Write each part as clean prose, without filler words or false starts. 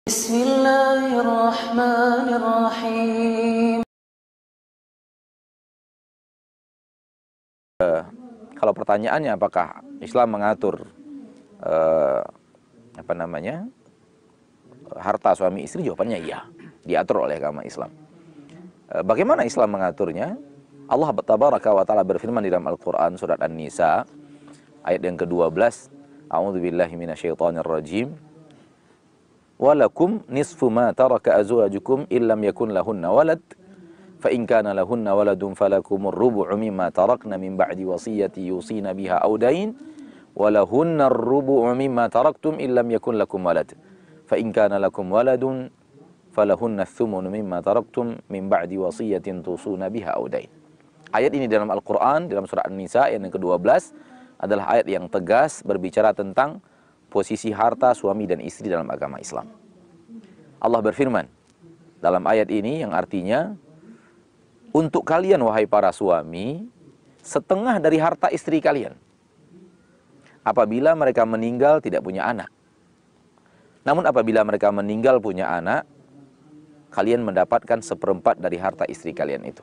Bismillahirrahmanirrahim. Kalau pertanyaannya apakah Islam mengatur harta suami istri, jawabannya iya, diatur oleh agama Islam. Bagaimana Islam mengaturnya? Allah Tabaraka wa Ta'ala berfirman di dalam Al-Quran surat An-Nisa ayat yang ke-12, A'udzubillahi minasyaitonirrajim. Walakum nisfu ma taraka azwajukum illam yakun lahunna walad fa in kana lahunna waladun falakumur rubu'u mimma tarakna min ba'di wasiyati yusina biha aw dain walahunna ar-rubu'u mimma taraktum illam yakun lakum walad fa in kana lakum waladun falahunna ath-thumunu mimma taraktum min ba'di wasiyatin tusuna biha aw dain. Ayat ini dalam Al-Quran, dalam surah An-Nisa ayat yang ke-12 adalah ayat yang tegas berbicara tentang posisi harta suami dan istri dalam agama Islam. Allah berfirman dalam ayat ini yang artinya, untuk kalian wahai para suami, setengah dari harta istri kalian apabila mereka meninggal tidak punya anak. Namun apabila mereka meninggal punya anak, kalian mendapatkan seperempat dari harta istri kalian itu,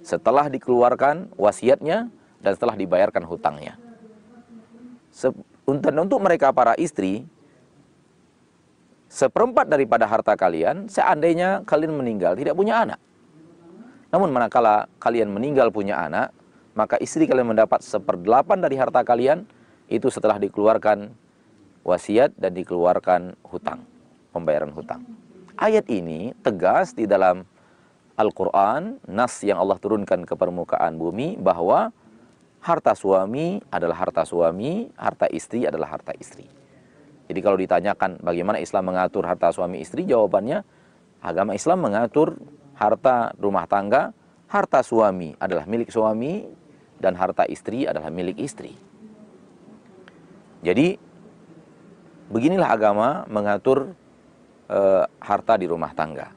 setelah dikeluarkan wasiatnya dan setelah dibayarkan hutangnya. Untuk mereka para istri, seperempat daripada harta kalian seandainya kalian meninggal tidak punya anak. Namun manakala kalian meninggal punya anak, maka istri kalian mendapat 1/8 dari harta kalian itu setelah dikeluarkan wasiat dan dikeluarkan hutang, pembayaran hutang. Ayat ini tegas di dalam Al-Quran, nas yang Allah turunkan ke permukaan bumi, bahwa harta suami adalah harta suami, harta istri adalah harta istri. Jadi kalau ditanyakan bagaimana Islam mengatur harta suami istri, jawabannya agama Islam mengatur harta rumah tangga, harta suami adalah milik suami dan harta istri adalah milik istri. Jadi beginilah agama mengatur harta di rumah tangga.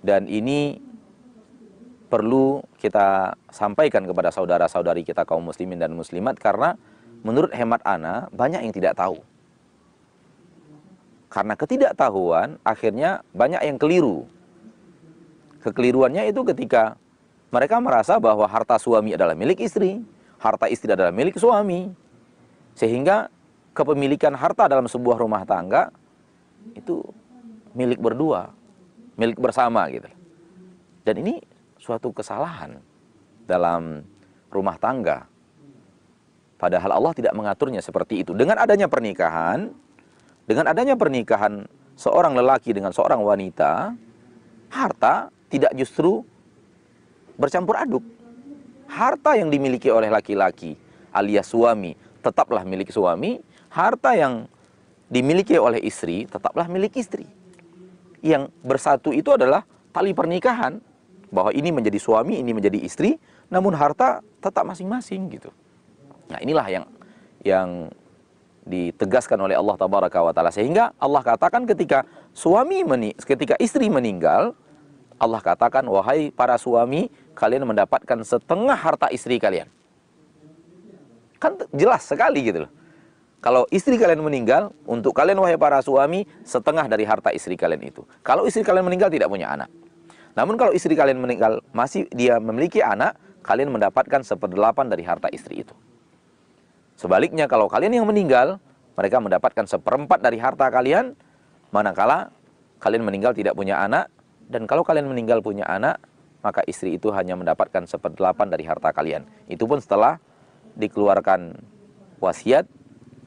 Dan ini perlu kita sampaikan kepada saudara-saudari kita kaum muslimin dan muslimat, karena menurut hemat ana banyak yang tidak tahu. Karena ketidaktahuan akhirnya banyak yang keliru. Kekeliruannya itu ketika mereka merasa bahwa harta suami adalah milik istri, harta istri adalah milik suami, sehingga kepemilikan harta dalam sebuah rumah tangga itu milik berdua, milik bersama gitu. Dan ini suatu kesalahan dalam rumah tangga. Padahal Allah tidak mengaturnya seperti itu. Dengan adanya pernikahan seorang lelaki dengan seorang wanita, harta tidak justru bercampur aduk. Harta yang dimiliki oleh laki-laki alias suami tetaplah milik suami, harta yang dimiliki oleh istri tetaplah milik istri. Yang bersatu itu adalah tali pernikahan, bahwa ini menjadi suami, ini menjadi istri, namun harta tetap masing-masing gitu. Nah, inilah yang ditegaskan oleh Allah Tabaraka wa Ta'ala, sehingga Allah katakan ketika istri meninggal, Allah katakan, wahai para suami, kalian mendapatkan setengah harta istri kalian. Kan jelas sekali gitu loh. Kalau istri kalian meninggal, untuk kalian wahai para suami, setengah dari harta istri kalian itu. Kalau istri kalian meninggal tidak punya anak. Namun kalau istri kalian meninggal masih dia memiliki anak, kalian mendapatkan 1/8 dari harta istri itu. Sebaliknya kalau kalian yang meninggal, mereka mendapatkan 1/4 dari harta kalian, manakala kalian meninggal tidak punya anak. Dan kalau kalian meninggal punya anak, maka istri itu hanya mendapatkan 1/8 dari harta kalian. Itu pun setelah dikeluarkan wasiat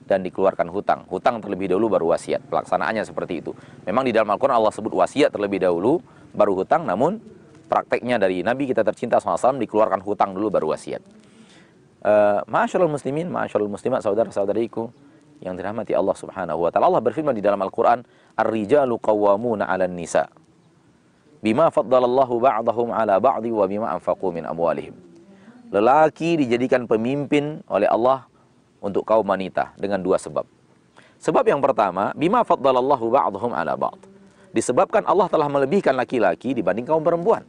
dan dikeluarkan hutang. Hutang terlebih dahulu baru wasiat. Pelaksanaannya seperti itu. Memang di dalam Al-Quran Allah sebut wasiat terlebih dahulu, baru hutang, namun prakteknya dari Nabi kita tercinta SAW dikeluarkan hutang dulu baru wasiat. Ma'asyiral muslimin, ma'asyiral muslimat, saudara-saudariku yang dirahmati Allah Subhanahu wa Ta'ala. Allah berfirman di dalam Al-Quran, Ar-rijalu qawwamuna 'alan nisa bima faddalallahu ba'dahum 'ala ba'di wa bima anfaqu min amwalihim. Lelaki dijadikan pemimpin oleh Allah untuk kaum wanita dengan dua sebab. Sebab yang pertama, bima faddalallahu ba'dahum 'ala ba'd. Disebabkan Allah telah melebihkan laki-laki dibanding kaum perempuan.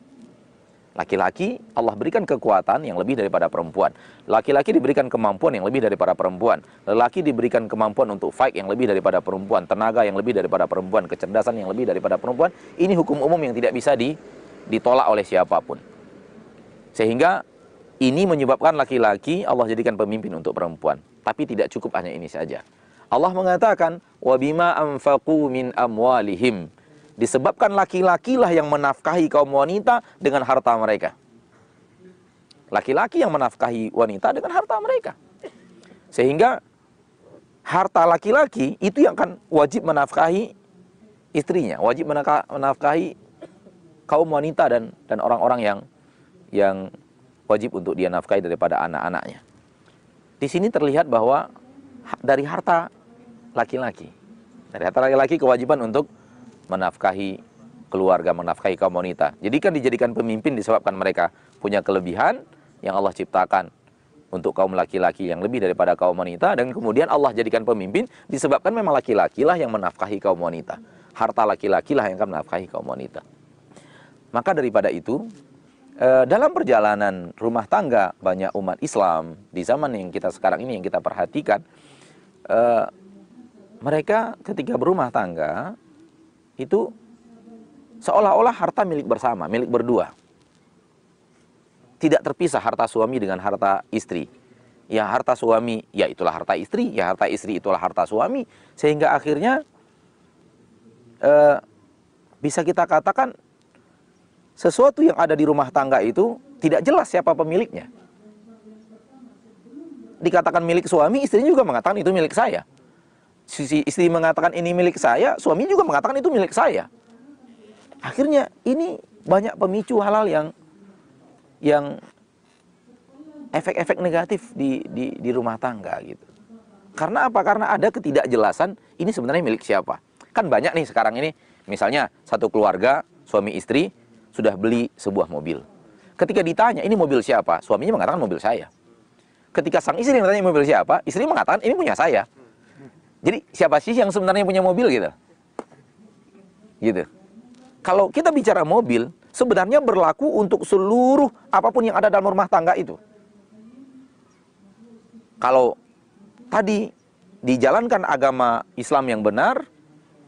Laki-laki Allah berikan kekuatan yang lebih daripada perempuan. Laki-laki diberikan kemampuan yang lebih daripada perempuan. Lelaki diberikan kemampuan untuk fight yang lebih daripada perempuan. Tenaga yang lebih daripada perempuan. Kecerdasan yang lebih daripada perempuan. Ini hukum umum yang tidak bisa ditolak oleh siapapun. Sehingga ini menyebabkan laki-laki Allah jadikan pemimpin untuk perempuan. Tapi tidak cukup hanya ini saja. Allah mengatakan, وَبِمَا أَنْفَقُوا مِنْ أَمْوَالِهِمْ. Disebabkan laki-lakilah yang menafkahi kaum wanita dengan harta mereka. Laki-laki yang menafkahi wanita dengan harta mereka. Sehingga harta laki-laki itu yang akan wajib menafkahi istrinya. Wajib menafkahi kaum wanita dan orang-orang yang wajib untuk dia nafkahi daripada anak-anaknya. Di sini terlihat bahwa dari harta laki-laki. Dari harta laki-laki kewajiban untuk menafkahi keluarga, menafkahi kaum wanita. Jadi kan dijadikan pemimpin disebabkan mereka punya kelebihan yang Allah ciptakan untuk kaum laki-laki yang lebih daripada kaum wanita. Dan kemudian Allah jadikan pemimpin disebabkan memang laki-lakilah yang menafkahi kaum wanita. Harta laki-lakilah yang akan menafkahi kaum wanita. Maka daripada itu, dalam perjalanan rumah tangga banyak umat Islam di zaman yang kita sekarang ini yang kita perhatikan, mereka ketika berumah tangga itu seolah-olah harta milik bersama, milik berdua. Tidak terpisah harta suami dengan harta istri. Ya harta suami, ya itulah harta istri. Ya harta istri, itulah harta suami. Sehingga akhirnya bisa kita katakan sesuatu yang ada di rumah tangga itu tidak jelas siapa pemiliknya. Dikatakan milik suami, istrinya juga mengatakan itu milik saya. Sisi istri mengatakan ini milik saya, suami juga mengatakan itu milik saya. Akhirnya ini banyak pemicu halal yang efek-efek negatif di rumah tangga gitu. Karena apa? Karena ada ketidakjelasan ini sebenarnya milik siapa. Kan banyak nih sekarang ini, misalnya satu keluarga, suami istri sudah beli sebuah mobil. Ketika ditanya ini mobil siapa, suaminya mengatakan mobil saya. Ketika sang istri bertanya mobil siapa, istri mengatakan ini punya saya. Jadi siapa sih yang sebenarnya punya mobil gitu? Gitu. Kalau kita bicara mobil, sebenarnya berlaku untuk seluruh apapun yang ada dalam rumah tangga itu. Kalau tadi dijalankan agama Islam yang benar,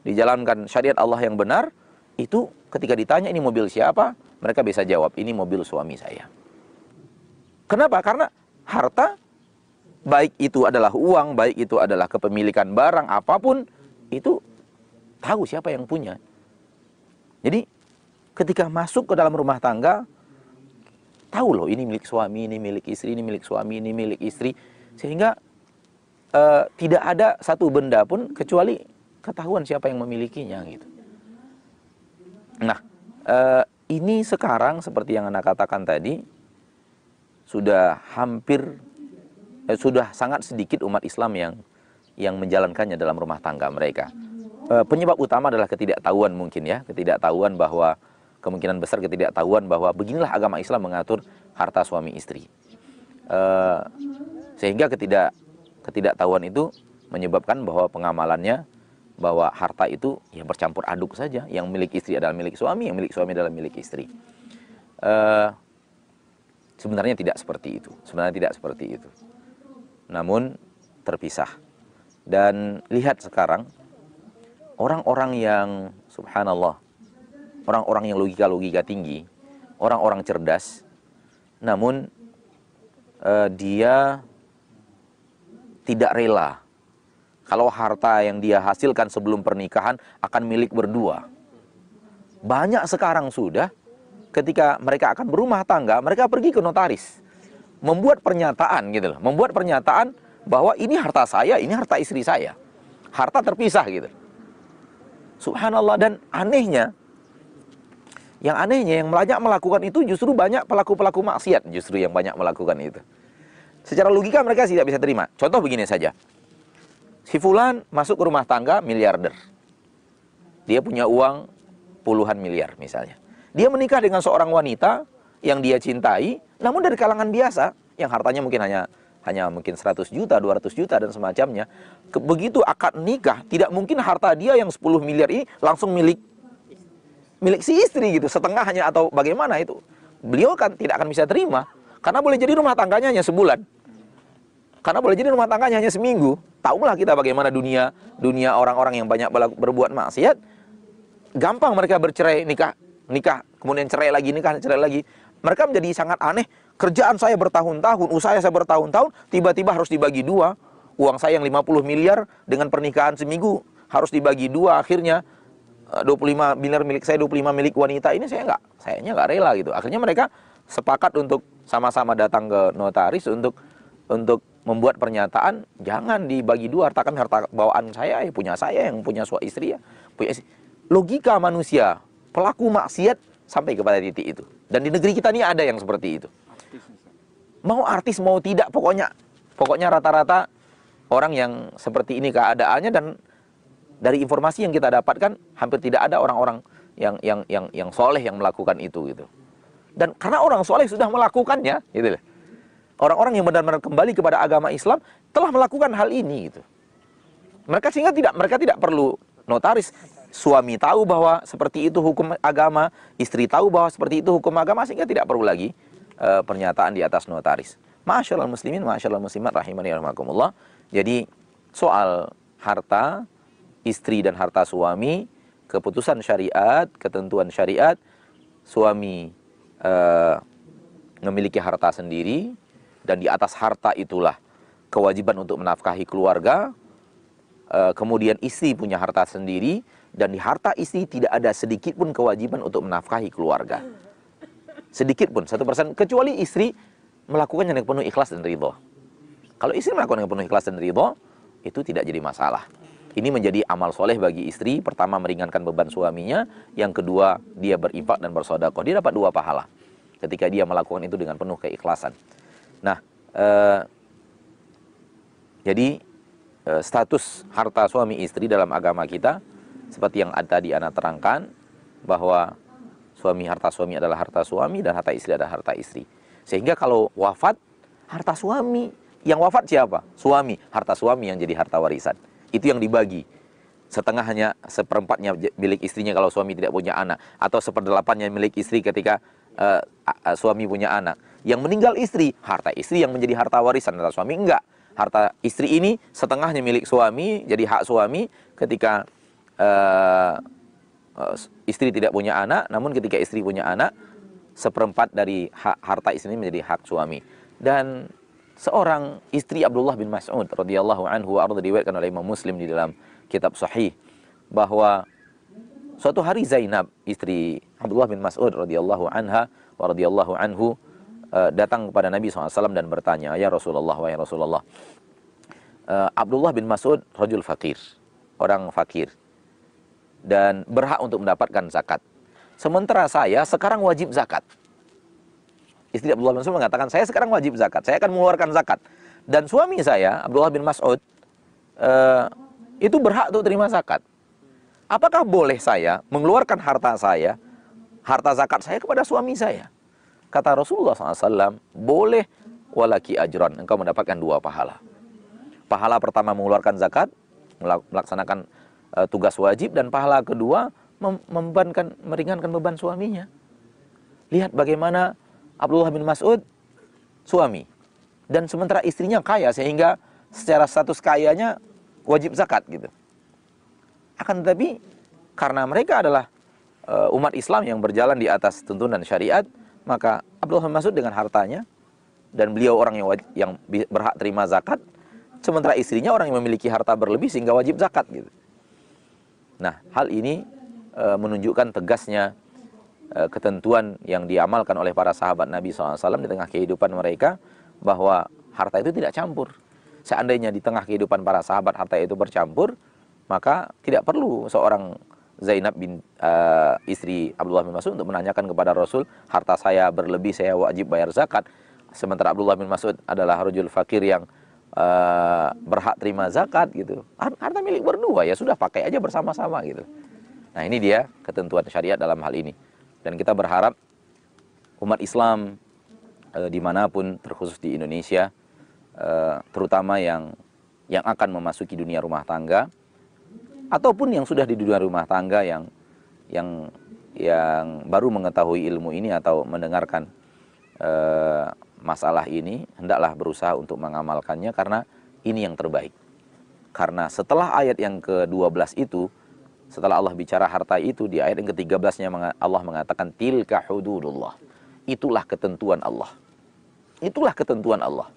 dijalankan syariat Allah yang benar, itu ketika ditanya ini mobil siapa, mereka bisa jawab ini mobil suami saya. Kenapa? Karena harta, baik itu adalah uang, baik itu adalah kepemilikan barang, apapun, itu tahu siapa yang punya. Jadi, ketika masuk ke dalam rumah tangga, tahu loh ini milik suami, ini milik istri, ini milik suami, ini milik istri. Sehingga tidak ada satu benda pun kecuali ketahuan siapa yang memilikinya gitu. Nah, ini sekarang seperti yang Anda katakan tadi, sudah sangat sedikit umat Islam yang menjalankannya dalam rumah tangga mereka. Penyebab utama adalah ketidaktahuan mungkin ya, ketidaktahuan bahwa kemungkinan besar ketidaktahuan bahwa beginilah agama Islam mengatur harta suami istri. Sehingga ketidaktahuan itu menyebabkan bahwa pengamalannya bahwa harta itu ya bercampur aduk saja, yang milik istri adalah milik suami, yang milik suami adalah milik istri. Sebenarnya tidak seperti itu. Namun terpisah. Dan lihat sekarang orang-orang yang subhanallah, orang-orang yang logika tinggi, orang-orang cerdas, namun dia tidak rela kalau harta yang dia hasilkan sebelum pernikahan akan milik berdua. Banyak sekarang sudah ketika mereka akan berumah tangga, mereka pergi ke notaris, membuat pernyataan gitu loh, membuat pernyataan bahwa ini harta saya, ini harta istri saya. Harta terpisah gitu. Subhanallah, dan anehnya, yang banyak melakukan itu justru banyak pelaku-pelaku maksiat justru yang banyak melakukan itu. Secara logika mereka tidak bisa terima. Contoh begini saja. Si fulan masuk ke rumah tangga miliarder. Dia punya uang puluhan miliar misalnya. Dia menikah dengan seorang wanita yang dia cintai, namun dari kalangan biasa, yang hartanya mungkin hanya mungkin 100 juta, 200 juta dan semacamnya. Begitu akad nikah, tidak mungkin harta dia yang 10 miliar ini langsung milik si istri gitu, setengahnya atau bagaimana itu. beliau kan tidak akan bisa terima. Karena boleh jadi rumah tangganya hanya sebulan. Karena boleh jadi rumah tangganya hanya seminggu. Tahulah kita bagaimana dunia orang-orang yang banyak berbuat maksiat. Gampang mereka bercerai, nikah, kemudian cerai lagi, nikah, cerai lagi. Mereka menjadi sangat aneh. Kerjaan saya bertahun-tahun, usaha saya bertahun-tahun, tiba-tiba harus dibagi dua. Uang saya yang 50 miliar dengan pernikahan seminggu harus dibagi dua. Akhirnya 25 miliar milik saya, 25 milik wanita ini sayanya nggak rela gitu. Akhirnya mereka sepakat untuk sama-sama datang ke notaris untuk membuat pernyataan, jangan dibagi dua, harta kami, harta bawaan saya, punya saya, yang punya suami istri ya. Punya istri. Logika manusia, pelaku maksiat sampai kepada titik itu. Dan di negeri kita ini ada yang seperti itu. Mau artis mau tidak, pokoknya rata-rata orang yang seperti ini keadaannya. Dan dari informasi yang kita dapatkan hampir tidak ada orang-orang yang soleh yang melakukan itu gitu. Dan karena orang soleh sudah melakukannya gitu. Orang-orang yang benar-benar kembali kepada agama Islam telah melakukan hal ini gitu. Mereka tidak perlu notaris. Suami tahu bahwa seperti itu hukum agama, istri tahu bahwa seperti itu hukum agama, sehingga tidak perlu lagi pernyataan di atas notaris. Ma'asyiral muslimin, ma'asyiral muslimat rahimani rahimakumullah. Jadi soal harta istri dan harta suami, keputusan syariat, ketentuan syariat, suami memiliki harta sendiri, dan di atas harta itulah kewajiban untuk menafkahi keluarga. Kemudian istri punya harta sendiri, dan di harta istri tidak ada sedikit pun kewajiban untuk menafkahi keluarga. Sedikit pun, 1%, kecuali istri melakukannya dengan penuh ikhlas dan ridho. Kalau istri melakukan dengan penuh ikhlas dan ridho, itu tidak jadi masalah. Ini menjadi amal soleh bagi istri. Pertama, meringankan beban suaminya. Yang kedua, dia berinfak dan bersedekah. Dia dapat 2 pahala ketika dia melakukan itu dengan penuh keikhlasan. Nah, jadi status harta suami istri dalam agama kita seperti yang tadi ana terangkan, bahwa harta suami adalah harta suami dan harta istri adalah harta istri. Sehingga kalau wafat, harta suami, yang wafat siapa? Suami, harta suami yang jadi harta warisan. Itu yang dibagi. Setengahnya, seperempatnya milik istrinya kalau suami tidak punya anak, atau 1/8-nya milik istri ketika suami punya anak. Yang meninggal istri, harta istri yang menjadi harta warisan, harta suami enggak. Harta istri ini setengahnya milik suami, jadi hak suami ketika istri tidak punya anak. Namun ketika istri punya anak, 1/4 dari harta istri ini menjadi hak suami. Dan seorang istri Abdullah bin Mas'ud radhiyallahu anhu diriwayatkan oleh Imam Muslim di dalam kitab Sahih, bahwa suatu hari Zainab, istri Abdullah bin Mas'ud radhiyallahu anha wa radhiyallahu anhu, datang kepada Nabi SAW dan bertanya, ya Rasulullah, wahai Rasulullah, Abdullah bin Mas'ud rajul fakir, orang fakir, dan berhak untuk mendapatkan zakat. Sementara saya sekarang wajib zakat. Istri Abdullah bin Mas'ud mengatakan, saya sekarang wajib zakat, saya akan mengeluarkan zakat. Dan suami saya, Abdullah bin Mas'ud, itu berhak untuk terima zakat. Apakah boleh saya mengeluarkan harta saya, harta zakat saya kepada suami saya? Kata Rasulullah SAW, boleh, walaki ajran, engkau mendapatkan 2 pahala. Pahala pertama mengeluarkan zakat, melaksanakan tugas wajib, dan pahala kedua meringankan beban suaminya. Lihat bagaimana Abdullah bin Mas'ud suami, dan sementara istrinya kaya, sehingga secara status kayanya wajib zakat gitu. Akan tetapi karena mereka adalah umat Islam yang berjalan di atas tuntunan syariat, maka Abdullah bin Mas'ud dengan hartanya, dan beliau orang yang berhak terima zakat, sementara istrinya orang yang memiliki harta berlebih sehingga wajib zakat gitu. Nah, hal ini menunjukkan tegasnya ketentuan yang diamalkan oleh para sahabat Nabi SAW di tengah kehidupan mereka, bahwa harta itu tidak campur. Seandainya di tengah kehidupan para sahabat harta itu bercampur, maka tidak perlu seorang Zainab bin istri Abdullah bin Mas'ud untuk menanyakan kepada Rasul, harta saya berlebih, saya wajib bayar zakat. Sementara Abdullah bin Mas'ud adalah rajul fakir yang berhak terima zakat gitu. Harta milik berdua, ya sudah pakai aja bersama-sama gitu. Nah, ini dia ketentuan syariat dalam hal ini. Dan kita berharap umat Islam dimanapun, terkhusus di Indonesia, terutama yang akan memasuki dunia rumah tangga, ataupun yang sudah di dunia rumah tangga yang yang baru mengetahui ilmu ini atau mendengarkan masalah ini, hendaklah berusaha untuk mengamalkannya karena ini yang terbaik. Karena setelah ayat yang ke-12 itu, setelah Allah bicara harta itu, di ayat yang ke-13-nya Allah mengatakan tilka hududullah. Itulah ketentuan Allah. Itulah ketentuan Allah.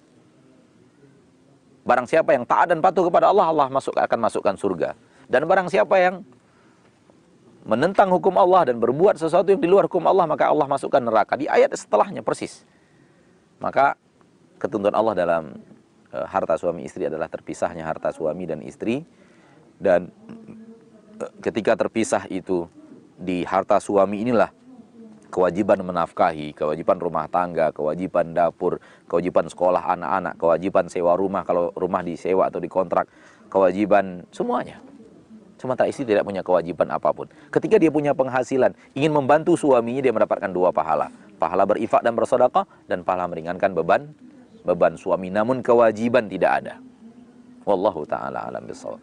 Barang siapa yang taat dan patuh kepada Allah, Allah akan masukkan surga. Dan barang siapa yang menentang hukum Allah dan berbuat sesuatu yang di luar hukum Allah, maka Allah masukkan neraka. Di ayat setelahnya persis. Maka ketentuan Allah dalam harta suami istri adalah terpisahnya harta suami dan istri. Dan ketika terpisah itu, di harta suami inilah kewajiban menafkahi, kewajiban rumah tangga, kewajiban dapur, kewajiban sekolah anak-anak, kewajiban sewa rumah kalau rumah disewa atau dikontrak, kewajiban semuanya. Sementara istri tidak punya kewajiban apapun. Ketika dia punya penghasilan, ingin membantu suaminya, dia mendapatkan 2 pahala. Pahala berinfak dan bersedekah, dan pahala meringankan beban suami. Namun kewajiban tidak ada. Wallahu ta'ala alam bisawab.